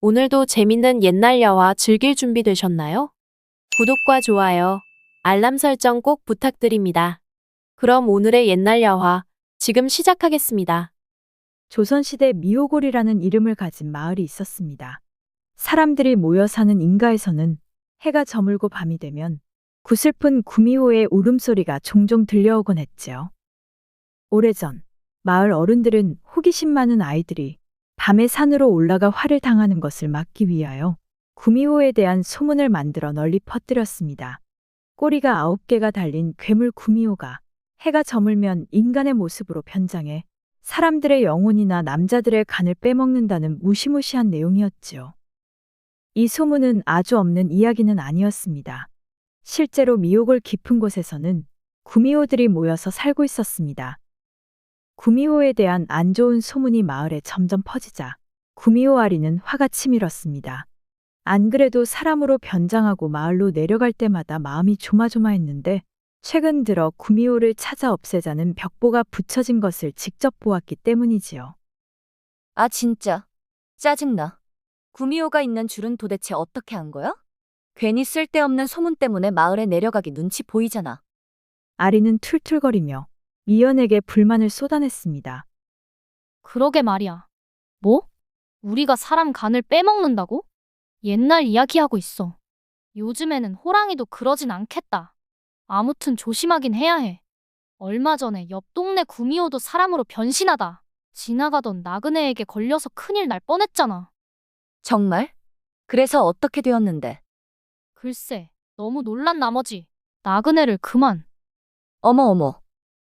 오늘도 재밌는 옛날 여화 즐길 준비 되셨나요? 구독과 좋아요, 알람 설정 꼭 부탁드립니다. 그럼 오늘의 옛날 여화 지금 시작하겠습니다. 조선시대 미오골이라는 이름을 가진 마을이 있었습니다. 사람들이 모여 사는 인가에서는 해가 저물고 밤이 되면 구슬픈 구미호의 울음소리가 종종 들려오곤 했지요. 오래전 마을 어른들은 호기심 많은 아이들이 밤에 산으로 올라가 화를 당하는 것을 막기 위하여 구미호에 대한 소문을 만들어 널리 퍼뜨렸습니다. 꼬리가 9개가 달린 괴물 구미호가 해가 저물면 인간의 모습으로 변장해 사람들의 영혼이나 남자들의 간을 빼먹는다는 무시무시한 내용이었지요. 이 소문은 아주 없는 이야기는 아니었습니다. 실제로 미옥을 깊은 곳에서는 구미호들이 모여서 살고 있었습니다. 구미호에 대한 안 좋은 소문이 마을에 점점 퍼지자 구미호 아리는 화가 치밀었습니다. 안 그래도 사람으로 변장하고 마을로 내려갈 때마다 마음이 조마조마했는데 최근 들어 구미호를 찾아 없애자는 벽보가 붙여진 것을 직접 보았기 때문이지요. 아, 진짜. 짜증나. 구미호가 있는 줄은 도대체 어떻게 한 거야? 괜히 쓸데없는 소문 때문에 마을에 내려가기 눈치 보이잖아. 아리는 툴툴거리며 미연에게 불만을 쏟아냈습니다. 그러게 말이야. 뭐? 우리가 사람 간을 빼먹는다고? 옛날 이야기하고 있어. 요즘에는 호랑이도 그러진 않겠다. 아무튼 조심하긴 해야 해. 얼마 전에 옆 동네 구미호도 사람으로 변신하다 지나가던 나그네에게 걸려서 큰일 날 뻔했잖아. 정말? 그래서 어떻게 되었는데? 글쎄, 너무 놀란 나머지 나그네를 그만. 어머.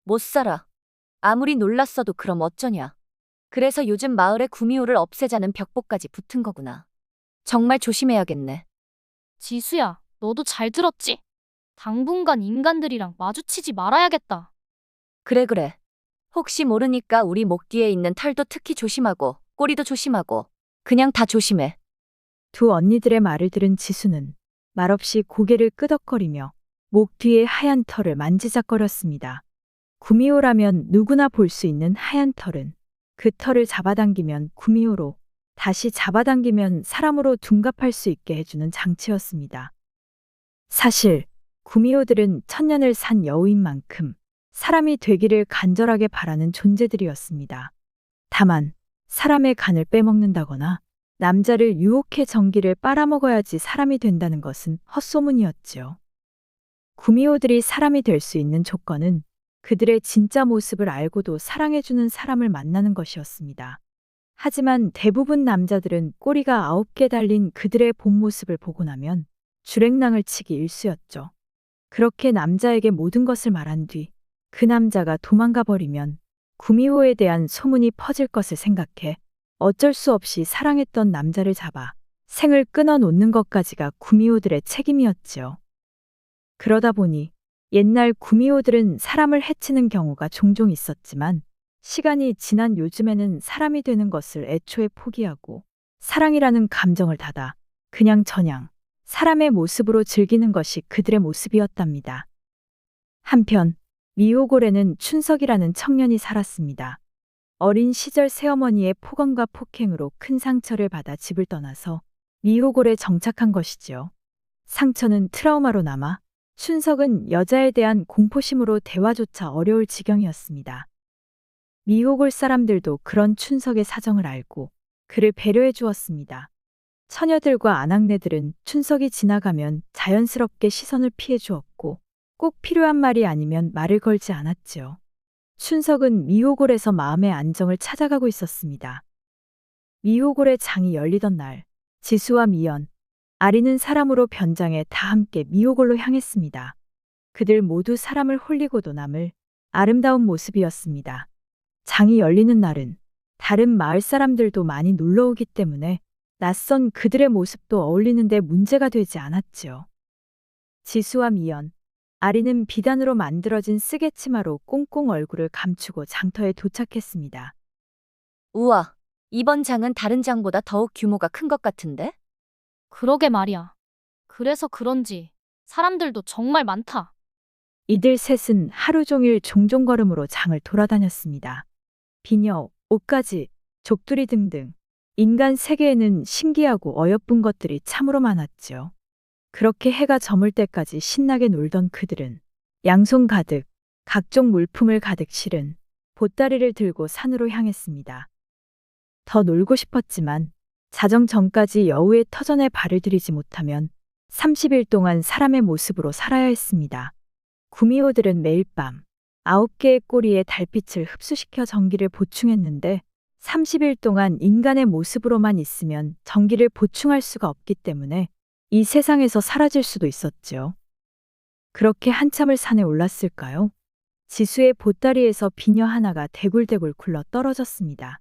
못 살아. 아무리 놀랐어도 그럼 어쩌냐. 그래서 요즘 마을에 구미호를 없애자는 벽보까지 붙은 거구나. 정말 조심해야겠네. 지수야, 너도 잘 들었지? 당분간 인간들이랑 마주치지 말아야겠다. 그래. 혹시 모르니까 우리 목 뒤에 있는 털도 특히 조심하고 꼬리도 조심하고 그냥 다 조심해. 두 언니들의 말을 들은 지수는 말없이 고개를 끄덕거리며 목 뒤의 하얀 털을 만지작거렸습니다. 구미호라면 누구나 볼 수 있는 하얀 털은 그 털을 잡아당기면 구미호로, 다시 잡아당기면 사람으로 둔갑할 수 있게 해주는 장치였습니다. 사실 구미호들은 천년을 산 여우인 만큼 사람이 되기를 간절하게 바라는 존재들이었습니다. 다만 사람의 간을 빼먹는다거나 남자를 유혹해 전기를 빨아먹어야지 사람이 된다는 것은 헛소문이었지요. 구미호들이 사람이 될 수 있는 조건은 그들의 진짜 모습을 알고도 사랑해주는 사람을 만나는 것이었습니다. 하지만 대부분 남자들은 꼬리가 9개 달린 그들의 본 모습을 보고 나면 주랭랑을 치기 일쑤였죠. 그렇게 남자에게 모든 것을 말한 뒤 그 남자가 도망가 버리면 구미호에 대한 소문이 퍼질 것을 생각해 어쩔 수 없이 사랑했던 남자를 잡아 생을 끊어 놓는 것까지가 구미호들의 책임이었지요. 그러다 보니 옛날 구미호들은 사람을 해치는 경우가 종종 있었지만 시간이 지난 요즘에는 사람이 되는 것을 애초에 포기하고 사랑이라는 감정을 닫아 그냥 저냥 사람의 모습으로 즐기는 것이 그들의 모습이었답니다. 한편 미호골에는 춘석이라는 청년이 살았습니다. 어린 시절 새어머니의 폭언과 폭행으로 큰 상처를 받아 집을 떠나서 미호골에 정착한 것이지요. 상처는 트라우마로 남아 춘석은 여자에 대한 공포심으로 대화조차 어려울 지경이었습니다. 미호골 사람들도 그런 춘석의 사정을 알고 그를 배려해 주었습니다. 처녀들과 아낙네들은 춘석이 지나가면 자연스럽게 시선을 피해 주었고 꼭 필요한 말이 아니면 말을 걸지 않았지요. 춘석은 미호골에서 마음의 안정을 찾아가고 있었습니다. 미호골의 장이 열리던 날, 지수와 미연, 아리는 사람으로 변장해 다 함께 미호골로 향했습니다. 그들 모두 사람을 홀리고도 남을 아름다운 모습이었습니다. 장이 열리는 날은 다른 마을 사람들도 많이 놀러 오기 때문에 낯선 그들의 모습도 어울리는데 문제가 되지 않았지요. 지수와 미연, 아리는 비단으로 만들어진 쓰개치마로 꽁꽁 얼굴을 감추고 장터에 도착했습니다. 우와, 이번 장은 다른 장보다 더욱 규모가 큰 것 같은데? 그러게 말이야. 그래서 그런지 사람들도 정말 많다. 이들 셋은 하루 종일 종종걸음으로 장을 돌아다녔습니다. 비녀, 옷가지, 족두리 등등 인간 세계에는 신기하고 어여쁜 것들이 참으로 많았죠. 그렇게 해가 저물 때까지 신나게 놀던 그들은 양손 가득 각종 물품을 가득 실은 보따리를 들고 산으로 향했습니다. 더 놀고 싶었지만 자정 전까지 여우의 터전에 발을 들이지 못하면 30일 동안 사람의 모습으로 살아야 했습니다. 구미호들은 매일 밤 9개의 꼬리에 달빛을 흡수시켜 전기를 보충했는데 30일 동안 인간의 모습으로만 있으면 전기를 보충할 수가 없기 때문에 이 세상에서 사라질 수도 있었죠. 그렇게 한참을 산에 올랐을까요? 지수의 보따리에서 비녀 하나가 대굴대굴 굴러 떨어졌습니다.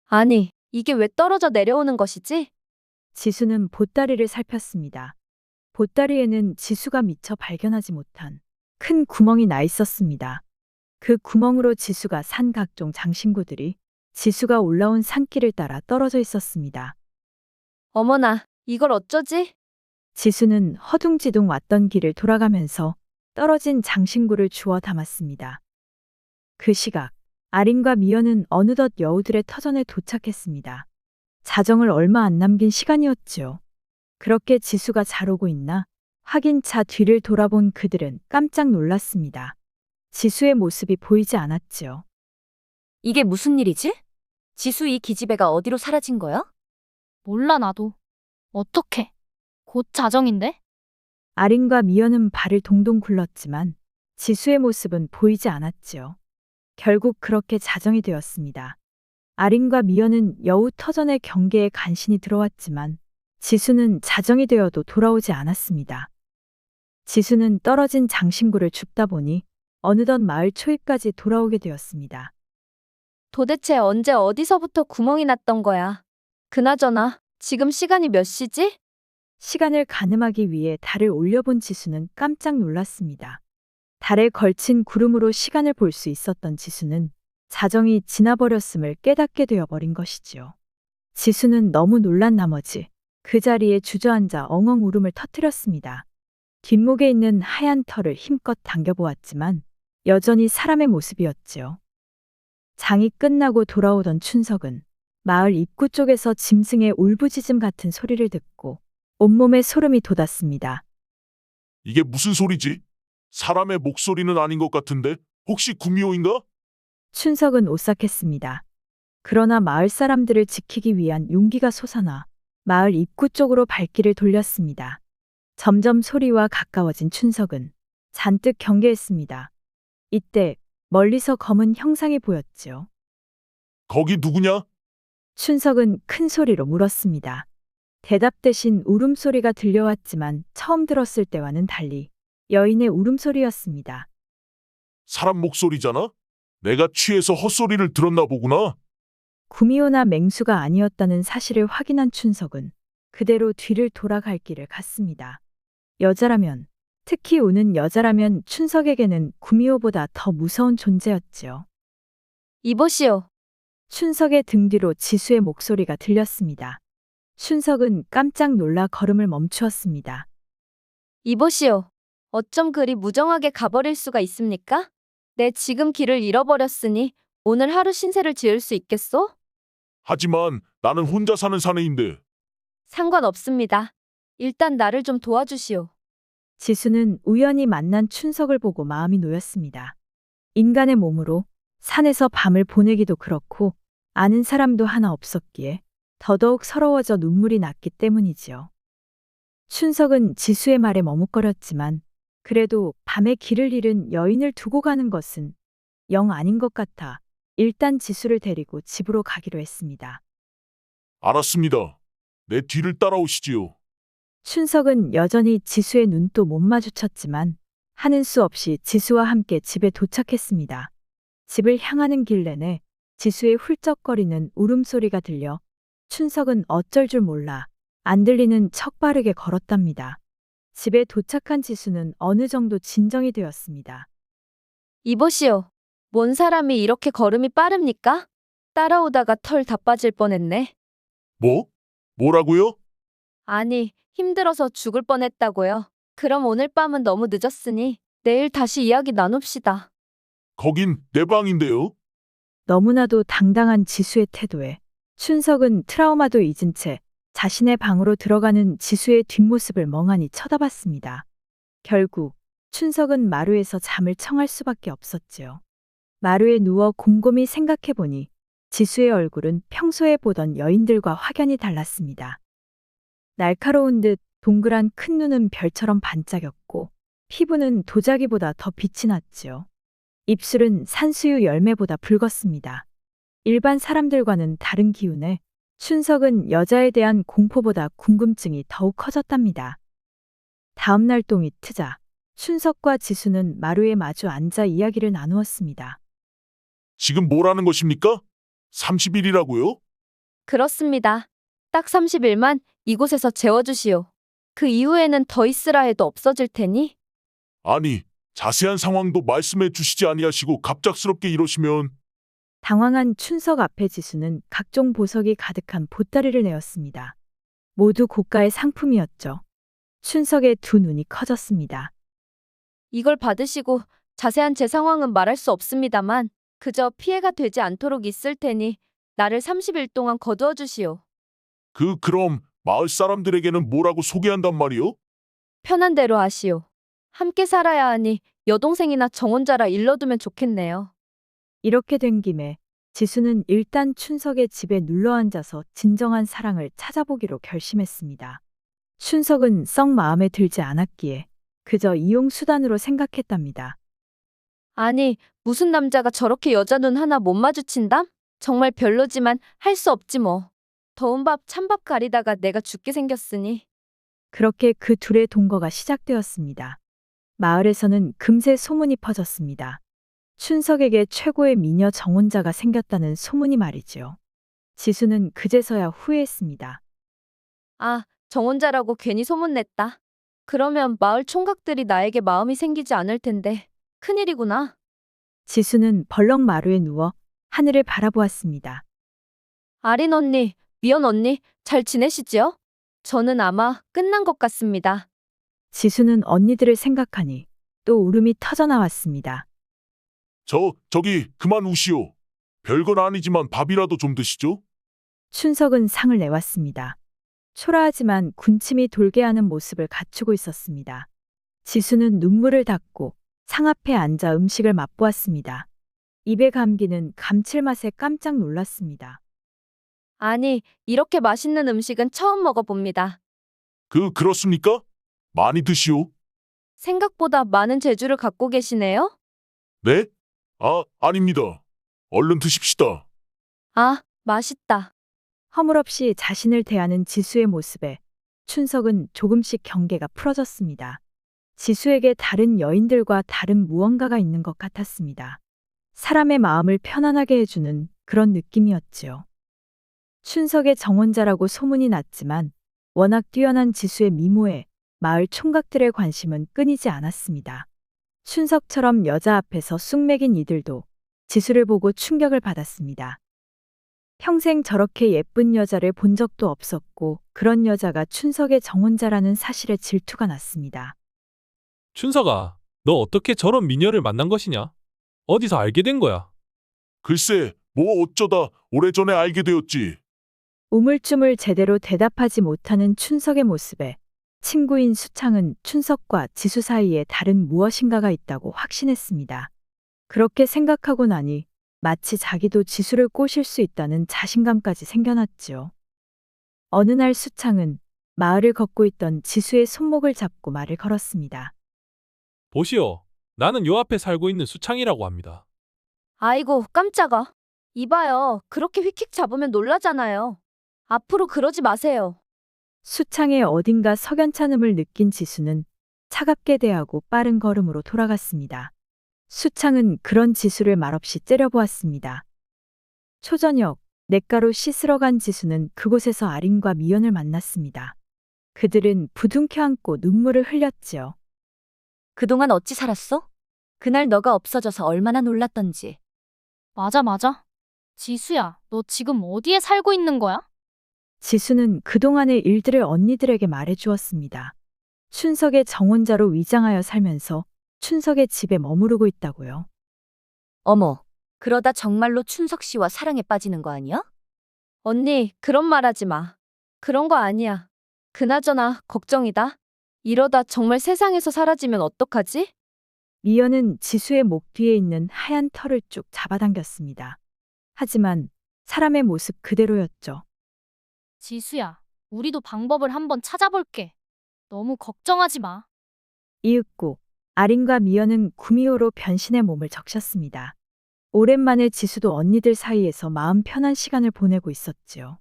아니, 이게 왜 떨어져 내려오는 것이지? 지수는 보따리를 살폈습니다. 보따리에는 지수가 미처 발견하지 못한 큰 구멍이 나 있었습니다. 그 구멍으로 지수가 산 각종 장신구들이 지수가 올라온 산길을 따라 떨어져 있었습니다. 어머나, 이걸 어쩌지? 지수는 허둥지둥 왔던 길을 돌아가면서 떨어진 장신구를 주워 담았습니다. 그 시각, 아린과 미연은 어느덧 여우들의 터전에 도착했습니다. 자정을 얼마 안 남긴 시간이었지요. 그렇게 지수가 잘 오고 있나 확인차 뒤를 돌아본 그들은 깜짝 놀랐습니다. 지수의 모습이 보이지 않았지요. 이게 무슨 일이지? 지수 이 기집애가 어디로 사라진 거야? 몰라, 나도. 어떡해. 곧 자정인데? 아린과 미연은 발을 동동 굴렀지만 지수의 모습은 보이지 않았지요. 결국 그렇게 자정이 되었습니다. 아린과 미연은 여우 터전의 경계에 간신히 들어왔지만 지수는 자정이 되어도 돌아오지 않았습니다. 지수는 떨어진 장신구를 줍다 보니 어느덧 마을 초입까지 돌아오게 되었습니다. 도대체 언제 어디서부터 구멍이 났던 거야? 그나저나, 지금 시간이 몇 시지? 시간을 가늠하기 위해 달을 올려본 지수는 깜짝 놀랐습니다. 달에 걸친 구름으로 시간을 볼 수 있었던 지수는 자정이 지나버렸음을 깨닫게 되어버린 것이지요. 지수는 너무 놀란 나머지 그 자리에 주저앉아 엉엉 울음을 터뜨렸습니다. 뒷목에 있는 하얀 털을 힘껏 당겨보았지만 여전히 사람의 모습이었지요. 장이 끝나고 돌아오던 춘석은 마을 입구 쪽에서 짐승의 울부짖음 같은 소리를 듣고 온몸에 소름이 돋았습니다. 이게 무슨 소리지? 사람의 목소리는 아닌 것 같은데 혹시 구미호인가? 춘석은 오싹했습니다. 그러나 마을 사람들을 지키기 위한 용기가 솟아나 마을 입구 쪽으로 발길을 돌렸습니다. 점점 소리와 가까워진 춘석은 잔뜩 경계했습니다. 이때 멀리서 검은 형상이 보였지요. 거기 누구냐? 춘석은 큰 소리로 물었습니다. 대답 대신 울음소리가 들려왔지만 처음 들었을 때와는 달리 여인의 울음소리였습니다. 사람 목소리잖아? 내가 취해서 헛소리를 들었나 보구나. 구미호나 맹수가 아니었다는 사실을 확인한 춘석은 그대로 뒤를 돌아갈 길을 갔습니다. 여자라면, 특히 우는 여자라면 춘석에게는 구미호보다 더 무서운 존재였지요. 이보시오. 춘석의 등 뒤로 지수의 목소리가 들렸습니다. 춘석은 깜짝 놀라 걸음을 멈추었습니다. 이보시오. 어쩜 그리 무정하게 가버릴 수가 있습니까? 내 지금 길을 잃어버렸으니 오늘 하루 신세를 지을 수 있겠소? 하지만 나는 혼자 사는 사내인데. 상관없습니다. 일단 나를 좀 도와주시오. 지수는 우연히 만난 춘석을 보고 마음이 놓였습니다. 인간의 몸으로 산에서 밤을 보내기도 그렇고 아는 사람도 하나 없었기에 더더욱 서러워져 눈물이 났기 때문이지요. 춘석은 지수의 말에 머뭇거렸지만 그래도 밤에 길을 잃은 여인을 두고 가는 것은 영 아닌 것 같아 일단 지수를 데리고 집으로 가기로 했습니다. 알았습니다. 내 뒤를 따라오시지요. 춘석은 여전히 지수의 눈도 못 마주쳤지만 하는 수 없이 지수와 함께 집에 도착했습니다. 집을 향하는 길 내내 지수의 훌쩍거리는 울음소리가 들려 춘석은 어쩔 줄 몰라 안 들리는 척 빠르게 걸었답니다. 집에 도착한 지수는 어느 정도 진정이 되었습니다. 이보시오. 뭔 사람이 이렇게 걸음이 빠릅니까? 따라오다가 털 다 빠질 뻔했네. 뭐? 뭐라고요? 아니, 힘들어서 죽을 뻔했다고요. 그럼 오늘 밤은 너무 늦었으니 내일 다시 이야기 나눕시다. 거긴 내 방인데요. 너무나도 당당한 지수의 태도에 춘석은 트라우마도 잊은 채 자신의 방으로 들어가는 지수의 뒷모습을 멍하니 쳐다봤습니다. 결국 춘석은 마루에서 잠을 청할 수밖에 없었지요. 마루에 누워 곰곰이 생각해보니 지수의 얼굴은 평소에 보던 여인들과 확연히 달랐습니다. 날카로운 듯 동그란 큰 눈은 별처럼 반짝였고 피부는 도자기보다 더 빛이 났지요. 입술은 산수유 열매보다 붉었습니다. 일반 사람들과는 다른 기운에 춘석은 여자에 대한 공포보다 궁금증이 더욱 커졌답니다. 다음 날 똥이 트자 춘석과 지수는 마루에 마주 앉아 이야기를 나누었습니다. 지금 뭐라는 것입니까? 30일이라고요? 그렇습니다. 딱 30일만 이곳에서 재워주시오. 그 이후에는 더 있으라 해도 없어질 테니. 아니, 자세한 상황도 말씀해 주시지 아니하시고 갑작스럽게 이러시면 당황한 춘석 앞에 지수는 각종 보석이 가득한 보따리를 내었습니다. 모두 고가의 상품이었죠. 춘석의 두 눈이 커졌습니다. 이걸 받으시고 자세한 제 상황은 말할 수 없습니다만 그저 피해가 되지 않도록 있을 테니 나를 30일 동안 거두어 주시오. 그럼 마을 사람들에게는 뭐라고 소개한단 말이요? 편한 대로 하시오. 함께 살아야 하니 여동생이나 정혼자라 일러두면 좋겠네요. 이렇게 된 김에 지수는 일단 춘석의 집에 눌러앉아서 진정한 사랑을 찾아보기로 결심했습니다. 춘석은 썩 마음에 들지 않았기에 그저 이용 수단으로 생각했답니다. 아니, 무슨 남자가 저렇게 여자 눈 하나 못 마주친담? 정말 별로지만 할 수 없지 뭐. 더운 밥 찬밥 가리다가 내가 죽게 생겼으니. 그렇게 그 둘의 동거가 시작되었습니다. 마을에서는 금세 소문이 퍼졌습니다. 춘석에게 최고의 미녀 정혼자가 생겼다는 소문이 말이지요. 지수는 그제서야 후회했습니다. 아, 정혼자라고 괜히 소문냈다. 그러면 마을 총각들이 나에게 마음이 생기지 않을 텐데. 큰일이구나. 지수는 벌렁 마루에 누워 하늘을 바라보았습니다. 아린 언니, 미연 언니, 잘 지내시지요? 저는 아마 끝난 것 같습니다. 지수는 언니들을 생각하니 또 울음이 터져 나왔습니다. 저기 그만 우시오. 별건 아니지만 밥이라도 좀 드시죠? 춘석은 상을 내왔습니다. 초라하지만 군침이 돌게 하는 모습을 갖추고 있었습니다. 지수는 눈물을 닦고 상 앞에 앉아 음식을 맛보았습니다. 입에 감기는 감칠맛에 깜짝 놀랐습니다. 아니, 이렇게 맛있는 음식은 처음 먹어봅니다. 그렇습니까? 많이 드시오. 생각보다 많은 재주를 갖고 계시네요? 네? 아닙니다. 얼른 드십시다. 아, 맛있다. 허물없이 자신을 대하는 지수의 모습에 춘석은 조금씩 경계가 풀어졌습니다. 지수에게 다른 여인들과 다른 무언가가 있는 것 같았습니다. 사람의 마음을 편안하게 해주는 그런 느낌이었지요. 춘석의 정혼자라고 소문이 났지만 워낙 뛰어난 지수의 미모에 마을 총각들의 관심은 끊이지 않았습니다. 춘석처럼 여자 앞에서 쑥맥인 이들도 지수를 보고 충격을 받았습니다. 평생 저렇게 예쁜 여자를 본 적도 없었고 그런 여자가 춘석의 정혼자라는 사실에 질투가 났습니다. 춘석아, 너 어떻게 저런 미녀를 만난 것이냐? 어디서 알게 된 거야? 글쎄, 뭐 어쩌다 오래전에 알게 되었지. 우물쭈물 제대로 대답하지 못하는 춘석의 모습에 친구인 수창은 춘석과 지수 사이에 다른 무엇인가가 있다고 확신했습니다. 그렇게 생각하고 나니 마치 자기도 지수를 꼬실 수 있다는 자신감까지 생겨났지요. 어느 날 수창은 마을을 걷고 있던 지수의 손목을 잡고 말을 걸었습니다. 보시오, 나는 요 앞에 살고 있는 수창이라고 합니다. 아이고, 깜짝아. 이봐요. 그렇게 휙휙 잡으면 놀라잖아요. 앞으로 그러지 마세요. 수창의 어딘가 석연찮음을 느낀 지수는 차갑게 대하고 빠른 걸음으로 돌아갔습니다. 수창은 그런 지수를 말없이 째려보았습니다. 초저녁, 냇가로 씻으러 간 지수는 그곳에서 아린과 미연을 만났습니다. 그들은 부둥켜 안고 눈물을 흘렸지요. 그동안 어찌 살았어? 그날 너가 없어져서 얼마나 놀랐던지. 맞아. 지수야, 너 지금 어디에 살고 있는 거야? 지수는 그동안의 일들을 언니들에게 말해주었습니다. 춘석의 정혼자로 위장하여 살면서 춘석의 집에 머무르고 있다고요. 어머, 그러다 정말로 춘석 씨와 사랑에 빠지는 거 아니야? 언니, 그런 말 하지 마. 그런 거 아니야. 그나저나 걱정이다. 이러다 정말 세상에서 사라지면 어떡하지? 미연은 지수의 목 뒤에 있는 하얀 털을 쭉 잡아당겼습니다. 하지만 사람의 모습 그대로였죠. 지수야, 우리도 방법을 한번 찾아볼게. 너무 걱정하지 마. 이윽고 아린과 미연은 구미호로 변신의 몸을 적셨습니다. 오랜만에 지수도 언니들 사이에서 마음 편한 시간을 보내고 있었지요.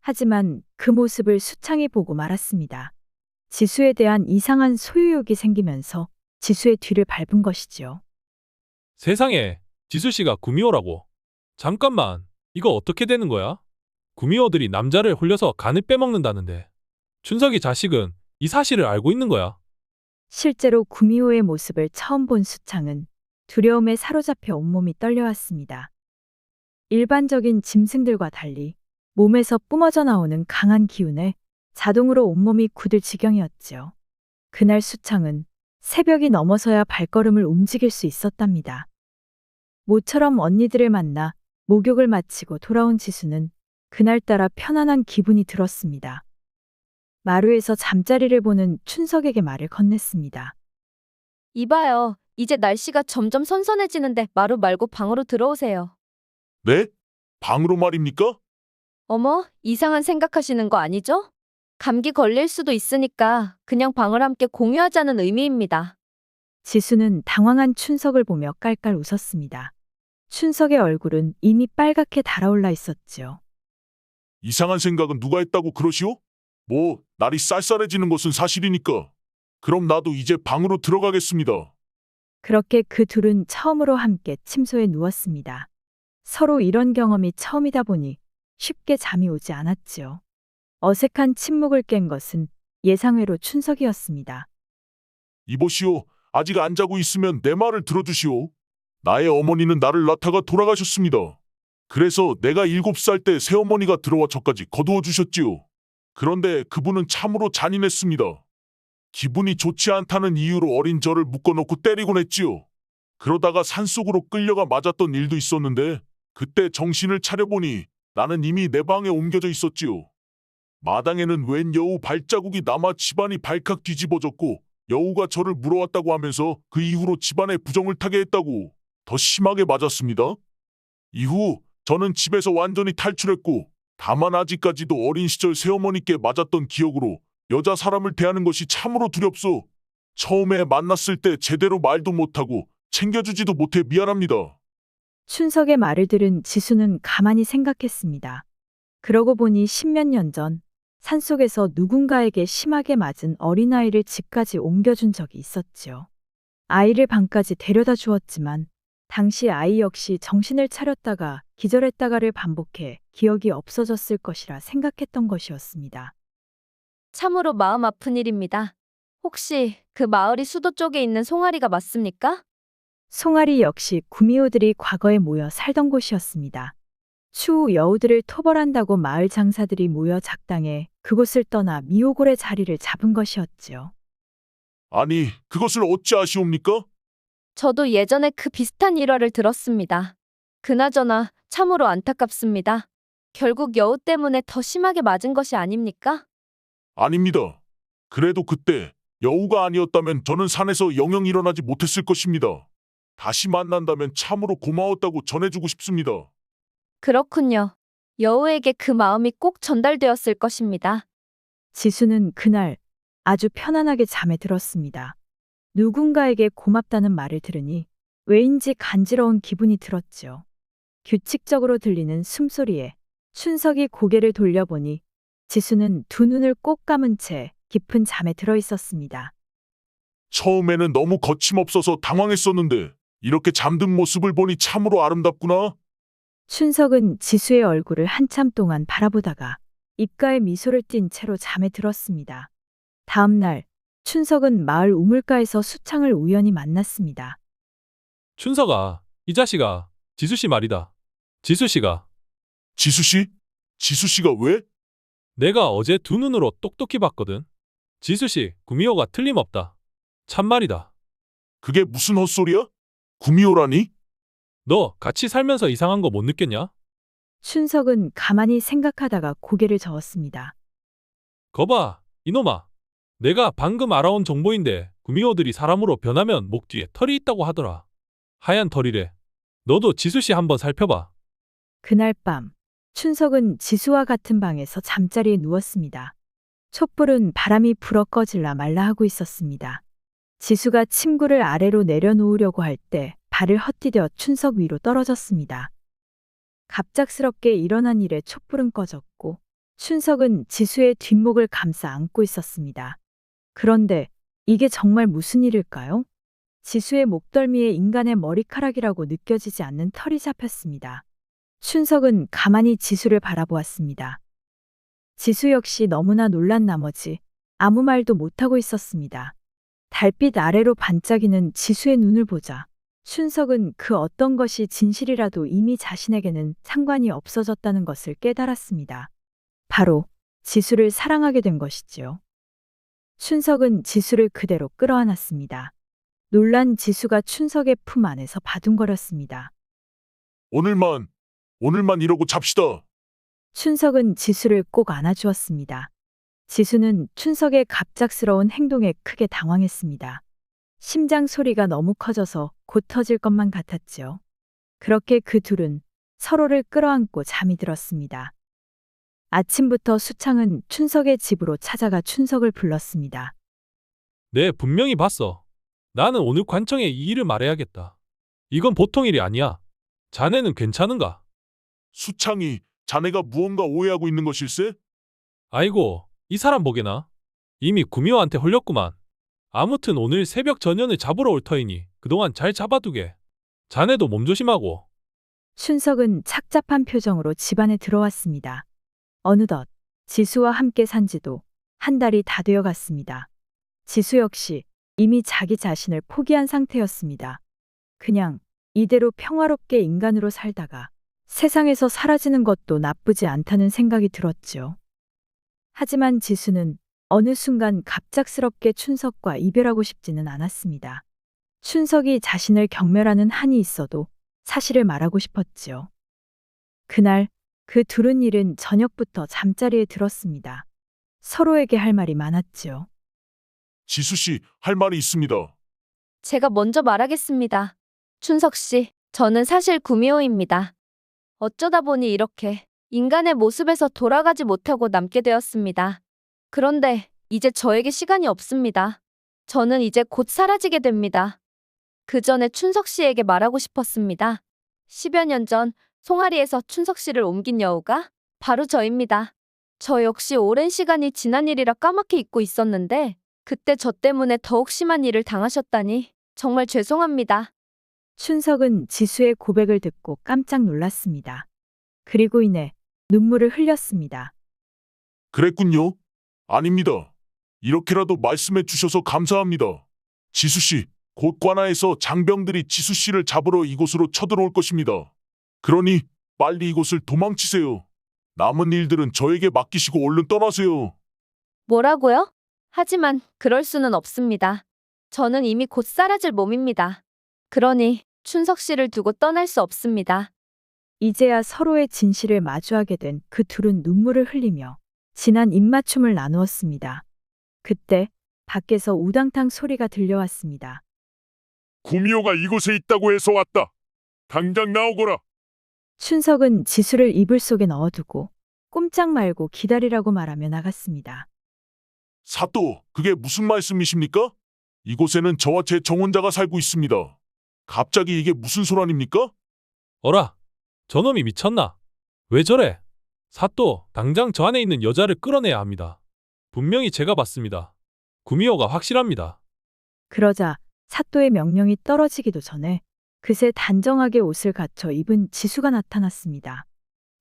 하지만 그 모습을 수창이 보고 말았습니다. 지수에 대한 이상한 소유욕이 생기면서 지수의 뒤를 밟은 것이지요. 세상에, 지수 씨가 구미호라고. 잠깐만, 이거 어떻게 되는 거야? 구미호들이 남자를 홀려서 간을 빼먹는다는데. 춘석이 자식은 이 사실을 알고 있는 거야. 실제로 구미호의 모습을 처음 본 수창은 두려움에 사로잡혀 온몸이 떨려왔습니다. 일반적인 짐승들과 달리 몸에서 뿜어져 나오는 강한 기운에 자동으로 온몸이 굳을 지경이었지요. 그날 수창은 새벽이 넘어서야 발걸음을 움직일 수 있었답니다. 모처럼 언니들을 만나 목욕을 마치고 돌아온 지수는 그날따라 편안한 기분이 들었습니다. 마루에서 잠자리를 보는 춘석에게 말을 건넸습니다. 이봐요. 이제 날씨가 점점 선선해지는데 마루 말고 방으로 들어오세요. 네? 방으로 말입니까? 어머, 이상한 생각하시는 거 아니죠? 감기 걸릴 수도 있으니까 그냥 방을 함께 공유하자는 의미입니다. 지수는 당황한 춘석을 보며 깔깔 웃었습니다. 춘석의 얼굴은 이미 빨갛게 달아올라 있었지요. 이상한 생각은 누가 했다고 그러시오? 뭐, 날이 쌀쌀해지는 것은 사실이니까. 그럼 나도 이제 방으로 들어가겠습니다. 그렇게 그 둘은 처음으로 함께 침소에 누웠습니다. 서로 이런 경험이 처음이다 보니 쉽게 잠이 오지 않았지요. 어색한 침묵을 깬 것은 예상외로 춘석이었습니다. 이보시오, 아직 안 자고 있으면 내 말을 들어주시오. 나의 어머니는 나를 낳다가 돌아가셨습니다. 그래서 내가 7살 때 새어머니가 들어와 저까지 거두어 주셨지요. 그런데 그분은 참으로 잔인했습니다. 기분이 좋지 않다는 이유로 어린 저를 묶어놓고 때리곤 했지요. 그러다가 산속으로 끌려가 맞았던 일도 있었는데 그때 정신을 차려보니 나는 이미 내 방에 옮겨져 있었지요. 마당에는 웬 여우 발자국이 남아 집안이 발칵 뒤집어졌고 여우가 저를 물어왔다고 하면서 그 이후로 집안에 부정을 타게 했다고 더 심하게 맞았습니다. 이후 저는 집에서 완전히 탈출했고 다만 아직까지도 어린 시절 새어머니께 맞았던 기억으로 여자 사람을 대하는 것이 참으로 두렵소. 처음에 만났을 때 제대로 말도 못하고 챙겨주지도 못해 미안합니다. 춘석의 말을 들은 지수는 가만히 생각했습니다. 그러고 보니 10몇 년 전 산속에서 누군가에게 심하게 맞은 어린아이를 집까지 옮겨준 적이 있었지요. 아이를 방까지 데려다 주었지만 당시 아이 역시 정신을 차렸다가 기절했다가를 반복해 기억이 없어졌을 것이라 생각했던 것이었습니다. 참으로 마음 아픈 일입니다. 혹시 그 마을이 수도 쪽에 있는 송아리가 맞습니까? 송아리 역시 구미호들이 과거에 모여 살던 곳이었습니다. 추후 여우들을 토벌한다고 마을 장사들이 모여 작당해 그곳을 떠나 미호골의 자리를 잡은 것이었지요. 아니, 그것을 어찌 아시옵니까? 저도 예전에 그 비슷한 일화를 들었습니다. 그나저나 참으로 안타깝습니다. 결국 여우 때문에 더 심하게 맞은 것이 아닙니까? 아닙니다. 그래도 그때 여우가 아니었다면 저는 산에서 영영 일어나지 못했을 것입니다. 다시 만난다면 참으로 고마웠다고 전해주고 싶습니다. 그렇군요. 여우에게 그 마음이 꼭 전달되었을 것입니다. 지수는 그날 아주 편안하게 잠에 들었습니다. 누군가에게 고맙다는 말을 들으니 왜인지 간지러운 기분이 들었지요. 규칙적으로 들리는 숨소리에 춘석이 고개를 돌려보니 지수는 두 눈을 꼭 감은 채 깊은 잠에 들어 있었습니다. 처음에는 너무 거침없어서 당황했었는데 이렇게 잠든 모습을 보니 참으로 아름답구나. 춘석은 지수의 얼굴을 한참 동안 바라보다가 입가에 미소를 띤 채로 잠에 들었습니다. 다음 날 춘석은 마을 우물가에서 수창을 우연히 만났습니다. 춘석아, 이 자식아, 지수 씨 말이다. 지수 씨가 지수씨? 지수씨가 왜? 내가 어제 두 눈으로 똑똑히 봤거든. 지수 씨, 구미호가 틀림없다. 참말이다. 그게 무슨 헛소리야? 구미호라니? 너 같이 살면서 이상한 거 못 느꼈냐? 춘석은 가만히 생각하다가 고개를 저었습니다. 거봐, 이놈아. 내가 방금 알아온 정보인데 구미호들이 사람으로 변하면 목 뒤에 털이 있다고 하더라. 하얀 털이래. 너도 지수씨 한번 살펴봐. 그날 밤, 춘석은 지수와 같은 방에서 잠자리에 누웠습니다. 촛불은 바람이 불어 꺼질라 말라 하고 있었습니다. 지수가 침구를 아래로 내려놓으려고 할 때 발을 헛디뎌 춘석 위로 떨어졌습니다. 갑작스럽게 일어난 일에 촛불은 꺼졌고 춘석은 지수의 뒷목을 감싸 안고 있었습니다. 그런데 이게 정말 무슨 일일까요? 지수의 목덜미에 인간의 머리카락이라고 느껴지지 않는 털이 잡혔습니다. 춘석은 가만히 지수를 바라보았습니다. 지수 역시 너무나 놀란 나머지 아무 말도 못하고 있었습니다. 달빛 아래로 반짝이는 지수의 눈을 보자 춘석은 그 어떤 것이 진실이라도 이미 자신에게는 상관이 없어졌다는 것을 깨달았습니다. 바로 지수를 사랑하게 된 것이지요. 춘석은 지수를 그대로 끌어안았습니다. 놀란 지수가 춘석의 품 안에서 바둥거렸습니다. 오늘만 이러고 잡시다. 춘석은 지수를 꼭 안아주었습니다. 지수는 춘석의 갑작스러운 행동에 크게 당황했습니다. 심장 소리가 너무 커져서 곧 터질 것만 같았지요. 그렇게 그 둘은 서로를 끌어안고 잠이 들었습니다. 아침부터 수창은 춘석의 집으로 찾아가 춘석을 불렀습니다. 네, 분명히 봤어. 나는 오늘 관청에 이 일을 말해야겠다. 이건 보통 일이 아니야. 자네는 괜찮은가? 수창이 자네가 무언가 오해하고 있는 것일세? 아이고, 이 사람 보게나. 이미 구미호한테 홀렸구만. 아무튼 오늘 새벽 전현을 잡으러 올 터이니 그동안 잘 잡아두게. 자네도 몸조심하고. 춘석은 착잡한 표정으로 집안에 들어왔습니다. 어느덧 지수와 함께 산 지도 한 달이 다 되어 갔습니다. 지수 역시 이미 자기 자신을 포기한 상태였습니다. 그냥 이대로 평화롭게 인간으로 살다가 세상에서 사라지는 것도 나쁘지 않다는 생각이 들었지요. 하지만 지수는 어느 순간 갑작스럽게 춘석과 이별하고 싶지는 않았습니다. 춘석이 자신을 경멸하는 한이 있어도 사실을 말하고 싶었지요. 그날 그 둘은 이른 저녁부터 잠자리에 들었습니다. 서로에게 할 말이 많았지요. 지수씨, 할 말이 있습니다. 제가 먼저 말하겠습니다. 춘석 씨, 저는 사실 구미호입니다. 어쩌다 보니 이렇게 인간의 모습에서 돌아가지 못하고 남게 되었습니다. 그런데 이제 저에게 시간이 없습니다. 저는 이제 곧 사라지게 됩니다. 그 전에 춘석 씨에게 말하고 싶었습니다. 10여 년 전 송아리에서 춘석 씨를 옮긴 여우가 바로 저입니다. 저 역시 오랜 시간이 지난 일이라 까맣게 잊고 있었는데 그때 저 때문에 더욱 심한 일을 당하셨다니 정말 죄송합니다. 춘석은 지수의 고백을 듣고 깜짝 놀랐습니다. 그리고 이내 눈물을 흘렸습니다. 그랬군요. 아닙니다. 이렇게라도 말씀해 주셔서 감사합니다. 지수씨, 곧 관아에서 장병들이 지수씨를 잡으러 이곳으로 쳐들어올 것입니다. 그러니 빨리 이곳을 도망치세요. 남은 일들은 저에게 맡기시고 얼른 떠나세요. 뭐라고요? 하지만 그럴 수는 없습니다. 저는 이미 곧 사라질 몸입니다. 그러니 춘석 씨를 두고 떠날 수 없습니다. 이제야 서로의 진실을 마주하게 된 그 둘은 눈물을 흘리며 진한 입맞춤을 나누었습니다. 그때 밖에서 우당탕 소리가 들려왔습니다. 구미호가 이곳에 있다고 해서 왔다. 당장 나오거라. 춘석은 지수를 이불 속에 넣어두고 꼼짝 말고 기다리라고 말하며 나갔습니다. 사또, 그게 무슨 말씀이십니까? 이곳에는 저와 제 정혼자가 살고 있습니다. 갑자기 이게 무슨 소란입니까? 어라, 저놈이 미쳤나? 왜 저래? 사또, 당장 저 안에 있는 여자를 끌어내야 합니다. 분명히 제가 봤습니다. 구미호가 확실합니다. 그러자 사또의 명령이 떨어지기도 전에 그새 단정하게 옷을 갖춰 입은 지수가 나타났습니다.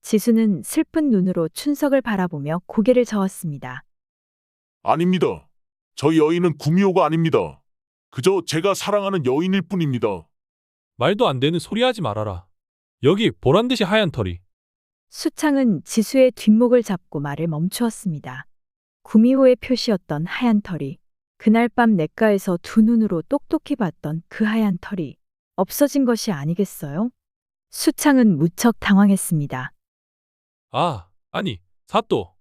지수는 슬픈 눈으로 춘석을 바라보며 고개를 저었습니다. 아닙니다. 저 여인은 구미호가 아닙니다. 그저 제가 사랑하는 여인일 뿐입니다. 말도 안 되는 소리 하지 말아라. 여기 보란듯이 하얀 털이. 수창은 지수의 뒷목을 잡고 말을 멈추었습니다. 구미호의 표시였던 하얀 털이 그날 밤 냇가에서 두 눈으로 똑똑히 봤던 그 하얀 털이 없어진 것이 아니겠어요? 수창은 무척 당황했습니다. 아니, 사또.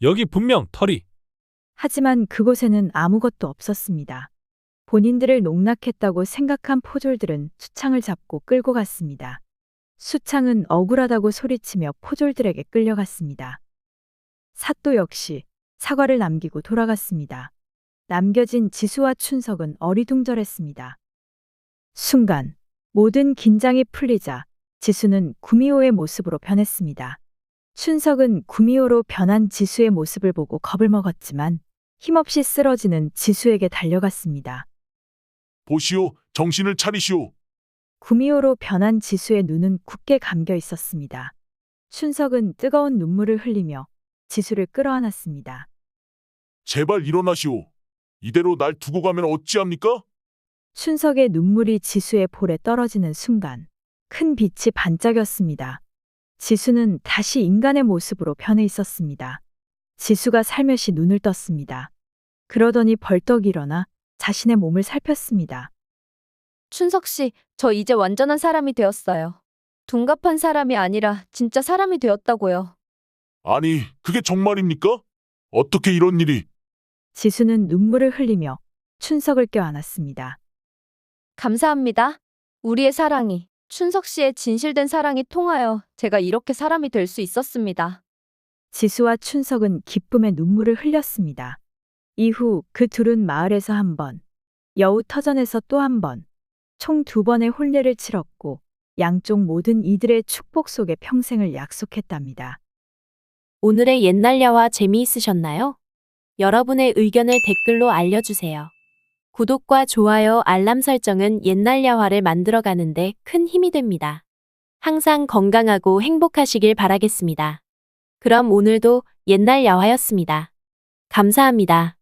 여기 분명 털이. 하지만 그곳에는 아무것도 없었습니다. 본인들을 농락했다고 생각한 포졸들은 수창을 잡고 끌고 갔습니다. 수창은 억울하다고 소리치며 포졸들에게 끌려갔습니다. 사또 역시 사과를 남기고 돌아갔습니다. 남겨진 지수와 춘석은 어리둥절했습니다. 순간 모든 긴장이 풀리자 지수는 구미호의 모습으로 변했습니다. 춘석은 구미호로 변한 지수의 모습을 보고 겁을 먹었지만 힘없이 쓰러지는 지수에게 달려갔습니다. 보시오, 정신을 차리시오. 구미호로 변한 지수의 눈은 굳게 감겨 있었습니다. 춘석은 뜨거운 눈물을 흘리며 지수를 끌어안았습니다. 제발 일어나시오. 이대로 날 두고 가면 어찌합니까? 춘석의 눈물이 지수의 볼에 떨어지는 순간 큰 빛이 반짝였습니다. 지수는 다시 인간의 모습으로 변해 있었습니다. 지수가 살며시 눈을 떴습니다. 그러더니 벌떡 일어나 자신의 몸을 살폈습니다. 춘석 씨, 저 이제 완전한 사람이 되었어요. 둔갑한 사람이 아니라 진짜 사람이 되었다고요. 아니, 그게 정말입니까? 어떻게 이런 일이? 지수는 눈물을 흘리며 춘석을 껴안았습니다. 감사합니다. 우리의 사랑이, 춘석 씨의 진실된 사랑이 통하여 제가 이렇게 사람이 될 수 있었습니다. 지수와 춘석은 기쁨의 눈물을 흘렸습니다. 이후 그 둘은 마을에서 한 번, 여우터전에서 또 한 번, 총 2번의 혼례를 치렀고 양쪽 모든 이들의 축복 속에 평생을 약속했답니다. 오늘의 옛날야화 재미있으셨나요? 여러분의 의견을 댓글로 알려주세요. 구독과 좋아요, 알람 설정은 옛날야화를 만들어가는데 큰 힘이 됩니다. 항상 건강하고 행복하시길 바라겠습니다. 그럼 오늘도 옛날야화였습니다. 감사합니다.